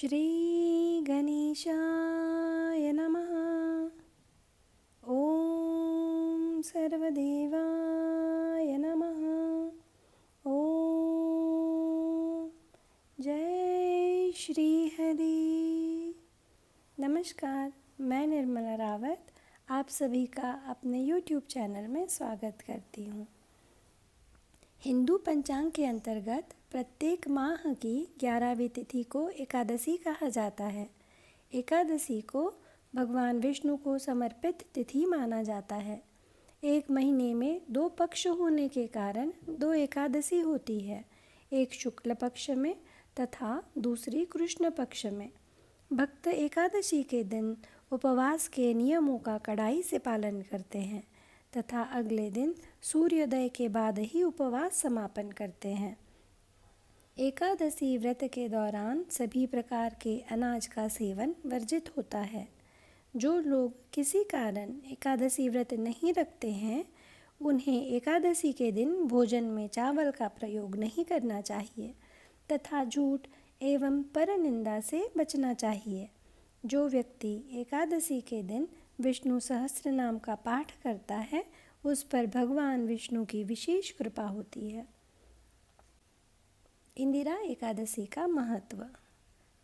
श्री गणेशाय नमः। ओम सर्वदेवाय नमः। ओम जय श्री हरि। नमस्कार, मैं निर्मला रावत आप सभी का अपने YouTube चैनल में स्वागत करती हूँ। हिंदू पंचांग के अंतर्गत प्रत्येक माह की 11वीं तिथि को एकादशी कहा जाता है। एकादशी को भगवान विष्णु को समर्पित तिथि माना जाता है। एक महीने में 2 पक्ष होने के कारण 2 एकादशी होती है, एक शुक्ल पक्ष में तथा दूसरी कृष्ण पक्ष में। भक्त एकादशी के दिन उपवास के नियमों का कड़ाई से पालन करते हैं तथा अगले दिन सूर्योदय के बाद ही उपवास समापन करते हैं। एकादशी व्रत के दौरान सभी प्रकार के अनाज का सेवन वर्जित होता है। जो लोग किसी कारण एकादशी व्रत नहीं रखते हैं, उन्हें एकादशी के दिन भोजन में चावल का प्रयोग नहीं करना चाहिए तथा झूठ एवं परनिंदा से बचना चाहिए। जो व्यक्ति एकादशी के दिन विष्णु सहस्त्र नाम का पाठ करता है, उस पर भगवान विष्णु की विशेष कृपा होती है। इंदिरा एकादशी का महत्व।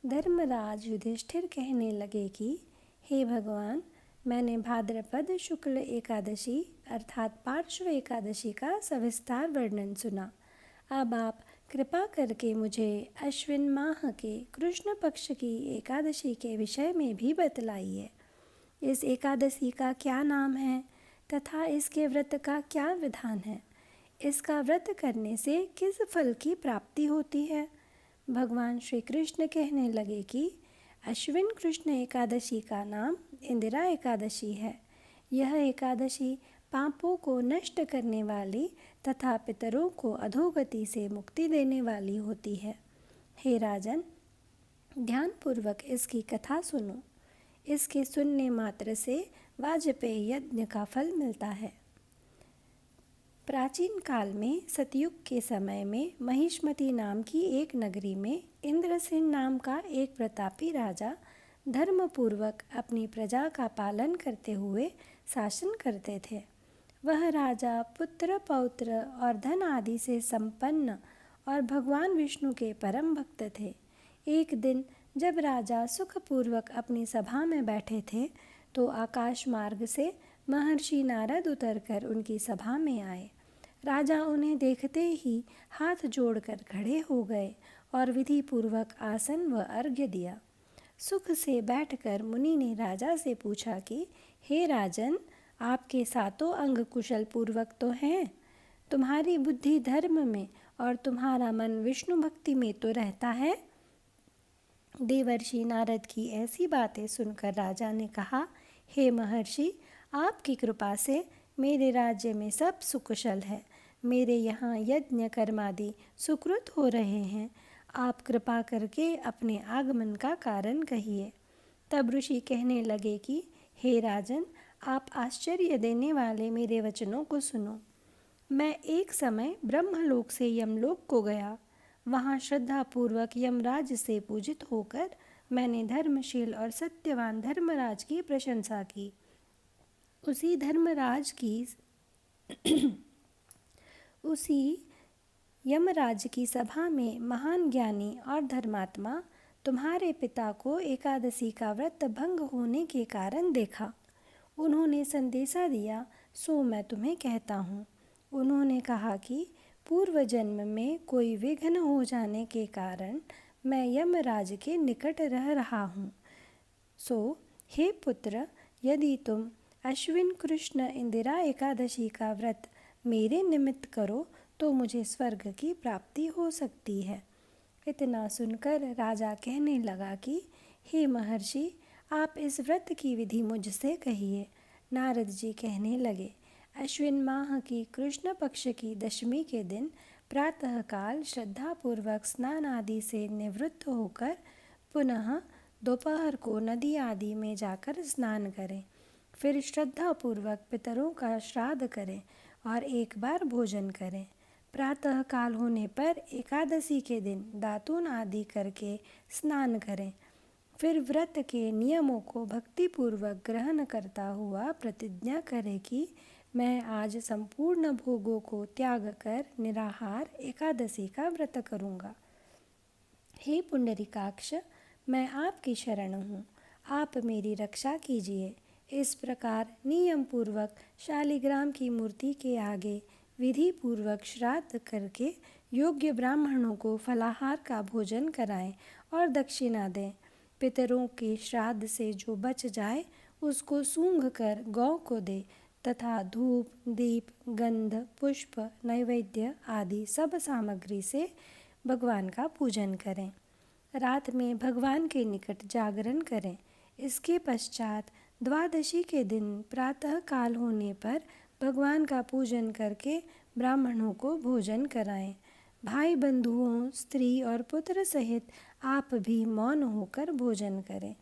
धर्मराज युधिष्ठिर कहने लगे कि हे भगवान, मैंने भाद्रपद शुक्ल एकादशी अर्थात पार्श्व एकादशी का सविस्तार वर्णन सुना। अब आप कृपा करके मुझे अश्विन माह के कृष्ण पक्ष की एकादशी के विषय में भी बतलाइए। इस एकादशी का क्या नाम है तथा इसके व्रत का क्या विधान है? इसका व्रत करने से किस फल की प्राप्ति होती है? भगवान श्री कृष्ण कहने लगे कि अश्विन कृष्ण एकादशी का नाम इंदिरा एकादशी है। यह एकादशी पापों को नष्ट करने वाली तथा पितरों को अधोगति से मुक्ति देने वाली होती है। हे राजन, ध्यानपूर्वक इसकी कथा सुनो। इसके सुनने मात्र से वाजपेय यज्ञ का फल मिलता है। प्राचीन काल में सतयुग के समय में महिष्मती नाम की एक नगरी में इंद्रसेन नाम का एक प्रतापी राजा धर्मपूर्वक अपनी प्रजा का पालन करते हुए शासन करते थे। वह राजा पुत्र पौत्र और धन आदि से संपन्न और भगवान विष्णु के परम भक्त थे। एक दिन जब राजा सुखपूर्वक अपनी सभा में बैठे थे, तो आकाश मार्ग से महर्षि नारद उतरकर उनकी सभा में आए। राजा उन्हें देखते ही हाथ जोड़कर खड़े हो गए और विधि पूर्वक आसन व अर्घ्य दिया। सुख से बैठकर मुनि ने राजा से पूछा कि हे राजन, आपके सातों अंग कुशल पूर्वक तो हैं? तुम्हारी बुद्धि धर्म में और तुम्हारा मन विष्णु भक्ति में तो रहता है? देवर्षि नारद की ऐसी बातें सुनकर राजा ने कहा, हे महर्षि, आपकी कृपा से मेरे राज्य में सब सुकुशल है। मेरे यहाँ यज्ञ कर्मादि सुकृत हो रहे हैं। आप कृपा करके अपने आगमन का कारण कहिए। तब ऋषि कहने लगे कि हे राजन, आप आश्चर्य देने वाले मेरे वचनों को सुनो। मैं एक समय ब्रह्मलोक से यमलोक को गया। वहाँ श्रद्धापूर्वक यमराज से पूजित होकर मैंने धर्मशील और सत्यवान धर्मराज की प्रशंसा की। उसी यमराज की सभा में महान ज्ञानी और धर्मात्मा तुम्हारे पिता को एकादशी का व्रत भंग होने के कारण देखा। उन्होंने संदेशा दिया, सो मैं तुम्हें कहता हूँ। उन्होंने कहा कि पूर्व जन्म में कोई विघ्न हो जाने के कारण मैं यमराज के निकट रह रहा हूँ। सो हे पुत्र, यदि तुम अश्विन कृष्ण इंदिरा एकादशी का व्रत मेरे निमित्त करो तो मुझे स्वर्ग की प्राप्ति हो सकती है। इतना सुनकर राजा कहने लगा कि हे महर्षि, आप इस व्रत की विधि मुझसे कहिए। नारद जी कहने लगे, अश्विन माह की कृष्ण पक्ष की दशमी के दिन प्रातःकाल श्रद्धापूर्वक स्नान आदि से निवृत्त होकर पुनः दोपहर को नदी आदि में जाकर स्नान करें। फिर श्रद्धापूर्वक पितरों का श्राद्ध करें और एक बार भोजन करें। प्रातःकाल होने पर एकादशी के दिन दातून आदि करके स्नान करें। फिर व्रत के नियमों को भक्तिपूर्वक ग्रहण करता हुआ प्रतिज्ञा करे कि मैं आज संपूर्ण भोगों को त्याग कर निराहार एकादशी का व्रत करूँगा। हे पुंडरीकाक्ष, मैं आपकी शरण हूँ, आप मेरी रक्षा कीजिए। इस प्रकार नियम पूर्वक शालिग्राम की मूर्ति के आगे विधि पूर्वक श्राद्ध करके योग्य ब्राह्मणों को फलाहार का भोजन कराएं और दक्षिणा दें। पितरों के श्राद्ध से जो बच जाए उसको सूंघ कर गौ को दे तथा धूप, दीप, गंध, पुष्प, नैवेद्य आदि सब सामग्री से भगवान का पूजन करें। रात में भगवान के निकट जागरण करें। इसके पश्चात द्वादशी के दिन प्रातः काल होने पर भगवान का पूजन करके ब्राह्मणों को भोजन कराएं। भाई बंधुओं, स्त्री और पुत्र सहित आप भी मौन होकर भोजन करें।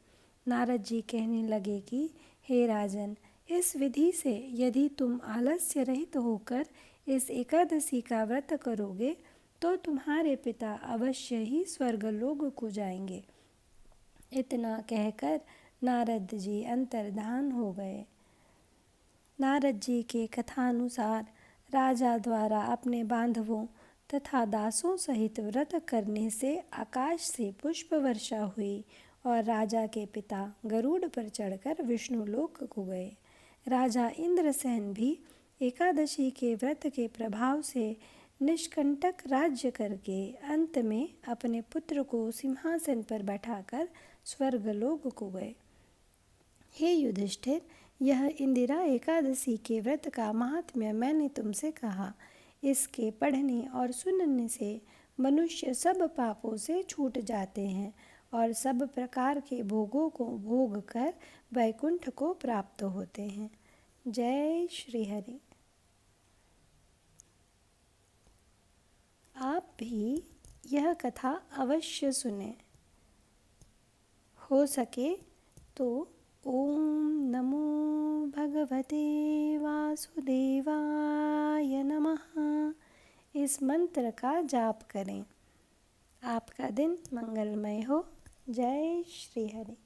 नारद जी कहने लगे कि हे राजन, इस विधि से यदि तुम आलस्य रहित होकर इस एकादशी का व्रत करोगे तो तुम्हारे पिता अवश्य ही स्वर्गलोक को जाएंगे। इतना कहकर नारद जी अंतर्धान हो गए। नारद जी के कथानुसार राजा द्वारा अपने बांधवों तथा दासों सहित व्रत करने से आकाश से पुष्प वर्षा हुई और राजा के पिता गरुड़ पर चढ़कर विष्णुलोक को गए। राजा इंद्रसेन भी एकादशी के व्रत के प्रभाव से निष्कंटक राज्य करके अंत में अपने पुत्र को सिंहासन पर बैठाकर स्वर्गलोक को गए। हे युधिष्ठिर, यह इंदिरा एकादशी के व्रत का महात्म्य मैंने तुमसे कहा। इसके पढ़ने और सुनने से मनुष्य सब पापों से छूट जाते हैं और सब प्रकार के भोगों को भोग कर वैकुंठ को प्राप्त होते हैं। जय श्री हरि। आप भी यह कथा अवश्य सुने। हो सके तो ओम नमो भगवते वासुदेवाय नमः इस मंत्र का जाप करें। आपका दिन मंगलमय हो। जय श्री हरि।